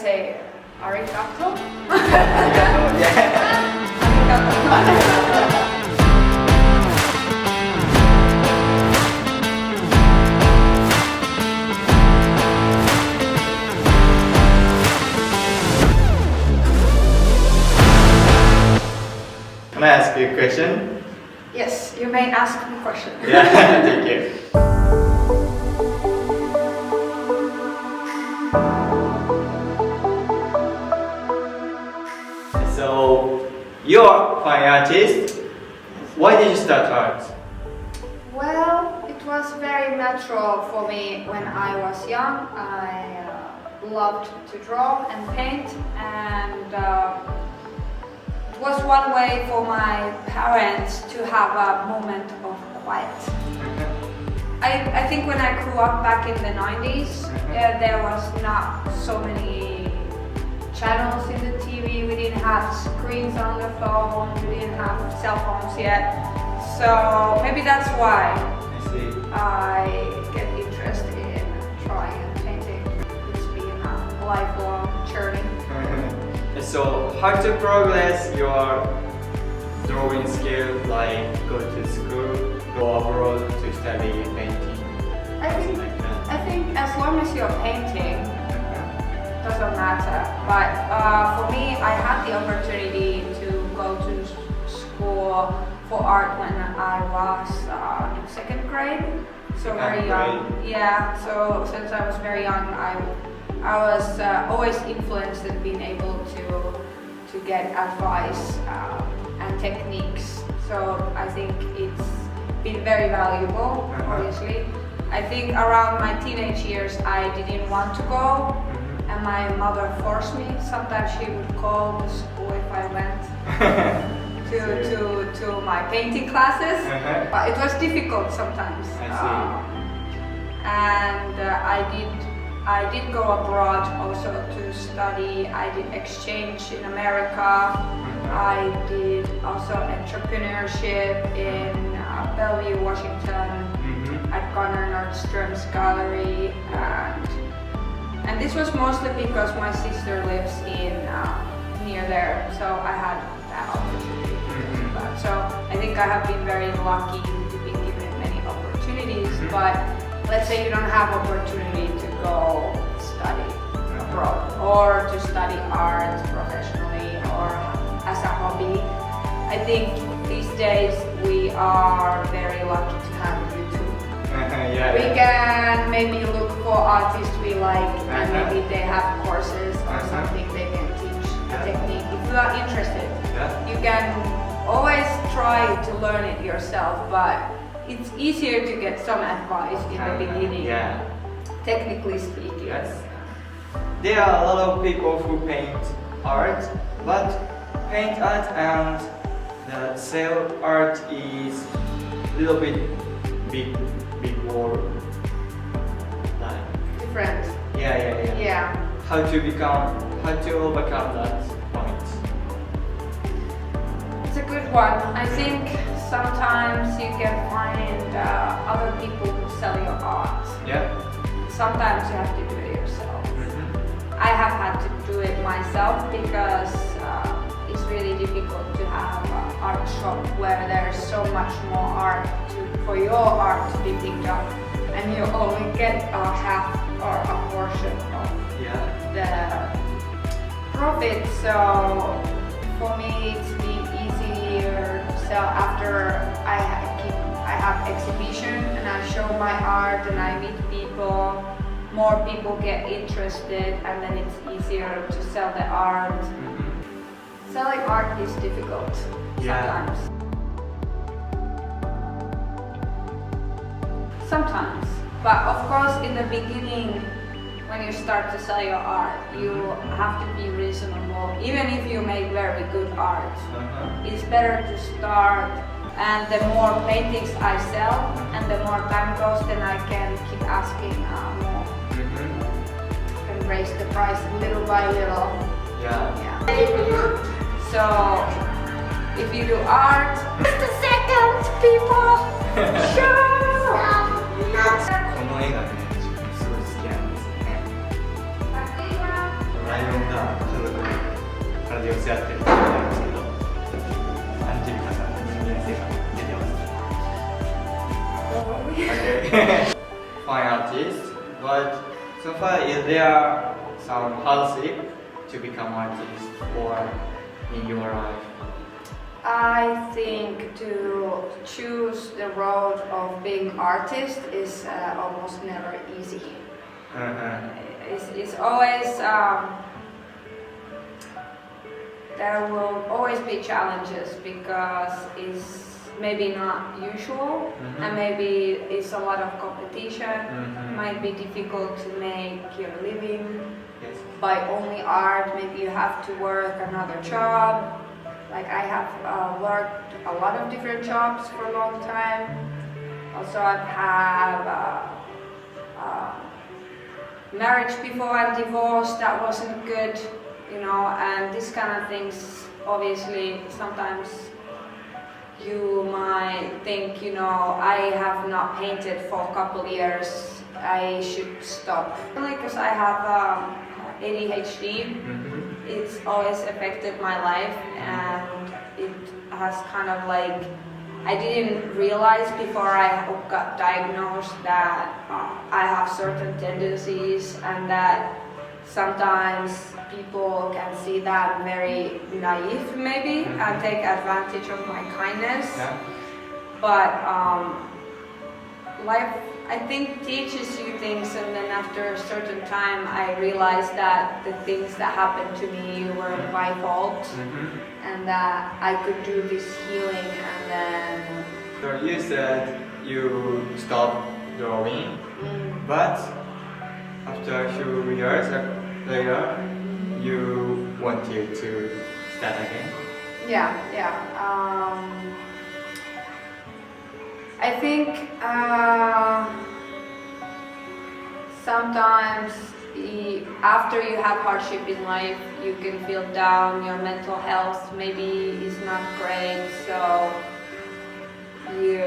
say arigato? Arigato, yeah. Can I ask you a question? Yes, you may ask me a question. Yeah, thank you. So, you're a fine artist. Why did you start art? Well, it was very natural for me when I was young. I loved to draw and paint, and it was one way for my parents to have a moment of quiet. I think when I grew up back in the 90s, there was not so many channels in the TV, we didn't have screens on the phone, we didn't have cell phones yet. So maybe that's why I get interested in drawing and painting. It's been a lifelong journey. So, how to progress your drawing skill, like go to school, go abroad to study painting? I think as long as you're painting, doesn't matter. But for me, I had the opportunity to go to school for art when I was in second grade, so very young. Yeah, so since I was very young, I was always influenced in being able to get advice and techniques. So I think it's been very valuable, obviously. I think around my teenage years, I didn't want to go, and my mother forced me. Sometimes she would call the school if I went to my painting classes, but it was difficult sometimes. And I did go abroad also to study. I did exchange in America. I did also entrepreneurship in Bellevue, Washington, at Garner Nordstrom's gallery, and this was mostly because my sister lives in near there, so I had that opportunity. So I think I have been very lucky to be given many opportunities, but let's say you don't have opportunity to go study abroad or to study art professionally or as a hobby. I think these days we are very lucky to have YouTube. We can maybe look for artists we like, and maybe they have courses or something they can teach a technique. If you are interested, you can always try to learn it yourself, but it's easier to get some advice in the beginning, technically speaking. Yes. There are a lot of people who paint art, but paint art and the sell art is a little bit big or like different. Yeah. How to overcome that point? It's a good one. I think sometimes you can find other people who sell your art. Yeah. Sometimes you have to do it yourself. I have had to do it myself because it's really difficult to have an art shop where there's so much more art for your art to be picked up, and you only get a half or a portion of the profit. So for me, it's been easier to sell after I have exhibition and I show my art and I meet people. More people get interested, and then it's easier to sell the art. Selling art is difficult sometimes. Sometimes, but of course in the beginning, when you start to sell your art, you have to be reasonable. Even if you make very good art, it's better to start, and the more paintings I sell and the more time goes, then I can keep asking more. Can raise the price little by little. So if you do art, just a second, people. Sure. この絵がね、自分すごい好きなんですよね。ライオンで寄せ合ってるみたいなんですけど、アンジェリカさんの人間性が出てます。Okay. Fine artist, but so far is there some hardship to become artist or in your life? I think to choose the road of being artist is almost never easy. It's always there will always be challenges because it's maybe not usual and maybe it's a lot of competition. It might be difficult to make your living by only art. Maybe you have to work another job. Like I have worked a lot of different jobs for a long time. Also I've had marriage before and divorce that wasn't good, you know, and this kind of things. Obviously sometimes you might think, you know, I have not painted for a couple years, I should stop. Because I have ADHD, it's always affected my life, and it has kind of like, I didn't realize before I got diagnosed that I have certain tendencies and that sometimes people can see that I'm very naive maybe and take advantage of my kindness. But life, I think, teaches you things, and then after a certain time I realized that the things that happened to me were my fault and that I could do this healing. And then So you said you stopped drawing, but after a few years later, you wanted to start again? I think sometimes after you have hardship in life, you can feel down, your mental health maybe is not great, so you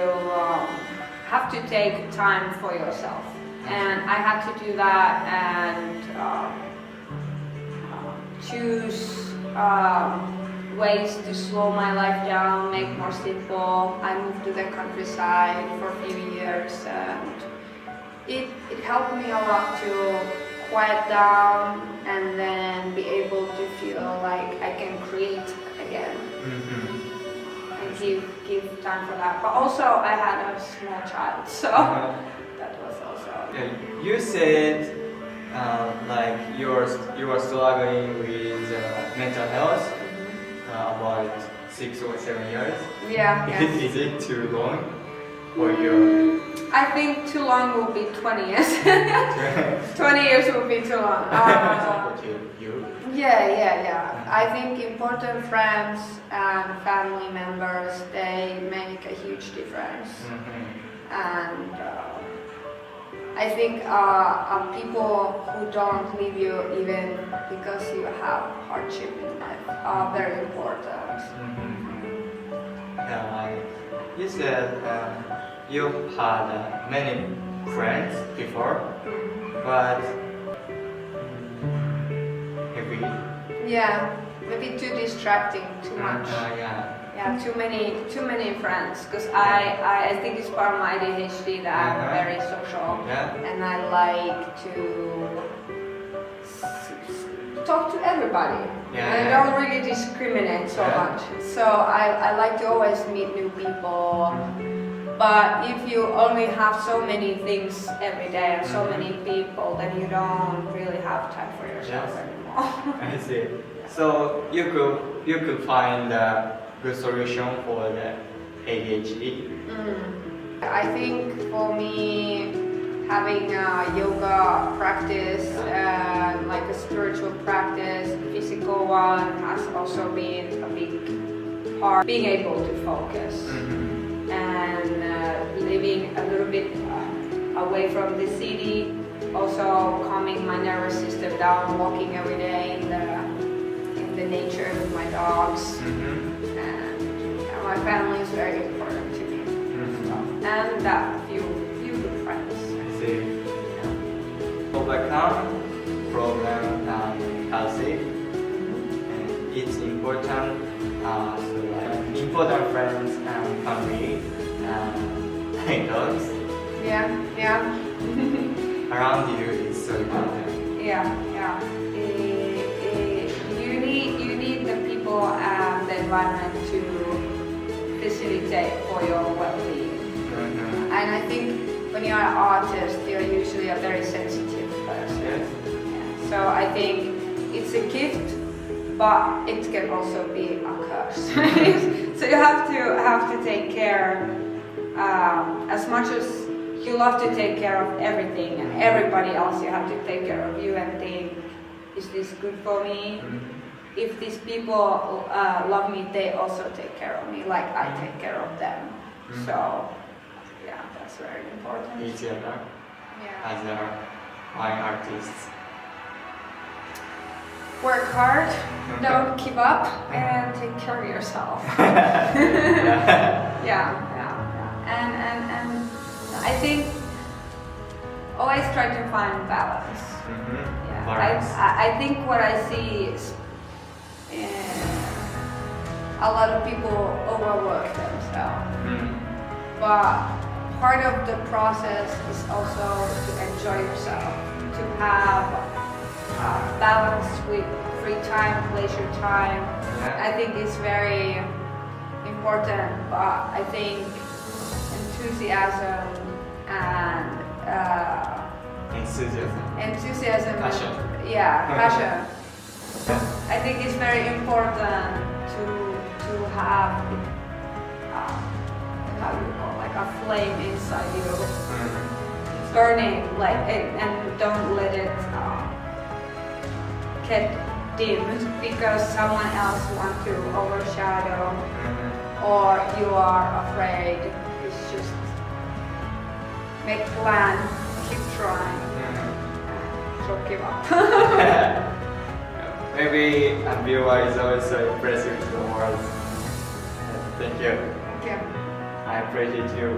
have to take time for yourself. And I had to do that and choose ways to slow my life down, make more simple. I moved to the countryside for a few years, and it helped me a lot to quiet down and then be able to feel like I can create again and give time for that. But also I had a small child, so that was also. You said like you are struggling with mental health about 6 or 7 years. Is it too long for you? I think too long will be 20 years. 20 years will be too long. I think important friends and family members, they make a huge difference. And I think people who don't leave you even because you have hardship in life are very important. You said you've had many friends before, but maybe too distracting, too much. Too many friends. Because I think it's part of my ADHD that I'm very social, and I like to talk to everybody. I don't really discriminate so much. So I like to always meet new people. But if you only have so many things every day and so many people, then you don't really have time for yourself anymore. I see. So you could find a good solution for the ADHD. I think for me, having a yoga practice and like a spiritual practice, physical one, has also been a big part. Being able to focus and living a little bit away from the city, also calming my nervous system down, walking every day in the nature with my dogs, and my family is very important to me. And that few good friends. I see. Overcome problem and healthy. And it's important. So like important friends and family and dogs Yeah, yeah. around you is so important. Yeah, yeah. You need the people and the environment to facilitate for your well-being. And I think when you're an artist, you're usually a very sensitive person. Yes. Yeah. So I think it's a gift, but it can also be a curse. So you have to take care as much as you love to take care of everything and everybody else. You have to take care of you and think, is this good for me? If these people love me, they also take care of me, like I take care of them. So yeah, that's very important. Each other Yeah. as our fine artists. Work hard, don't give up, and take care of yourself. Yeah. And I think always try to find balance. Yeah. Balance. I think what I see is a lot of people overwork themselves. But part of the process is also to enjoy yourself, to have balance with free time, leisure time. I think it's very important, but I think enthusiasm and enthusiasm, Passion. Yeah, passion. I think it's very important to have how do you call it, like a flame inside you, burning, like, and don't let it get dimmed because someone else wants to overshadow, or you are afraid. It's just make plan, keep trying, don't give up. Maybe Ambiwa is always so impressive to the world. Thank you. Thank you. I appreciate you.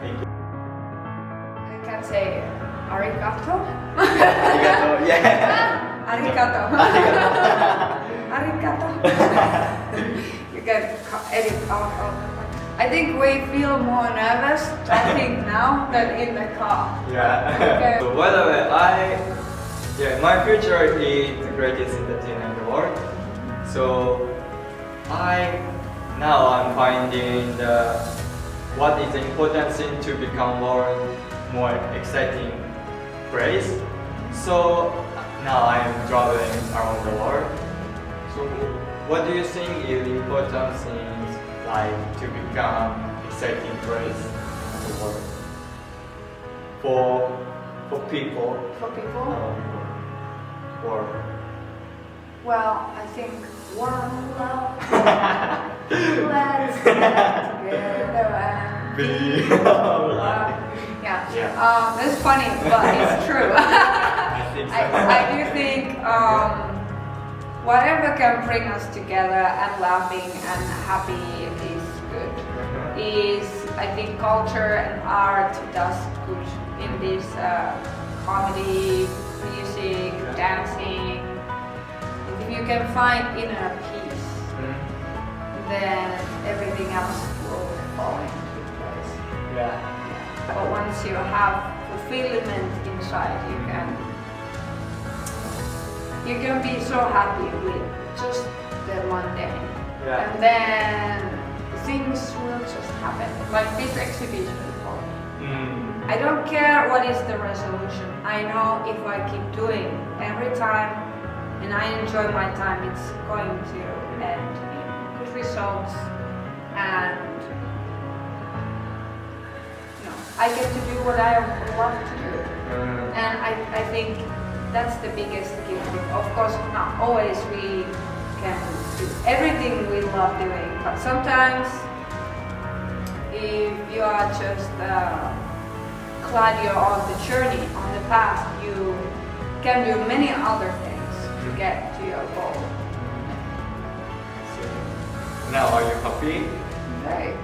Thank you. I can say arigato. Arigato, yeah. Arigato. Arigato. You can edit out. I think we feel more nervous talking now than in the car. Yeah. Okay. So by the way, my future is the greatest entertainer in the world. So I'm finding what is the important thing to become more exciting place. So now I'm traveling around the world. So what do you think is important things like to become exciting place in the world for people? For people? Or Well, I think one love. Let's get together and be Yeah. That's funny, but it's true. I think so. I do think whatever can bring us together and laughing and happy is good. I think culture and art does good in this comedy, music, dancing. If you can find inner peace, then everything else will fall into place. Yeah. But once you have fulfillment inside, you can be so happy with just the mundane. Yeah. And then things will just happen. Like this exhibition for me. I don't care what is the resolution. I know if I keep doing every time and I enjoy my time, it's going to end in good results, and I get to do what I love to do. And I think that's the biggest gift. Of course, not always we can do everything we love doing, but sometimes if you are just glad you're on the journey, on the path, you can do many other things to get to your goal. So now are you happy? Right.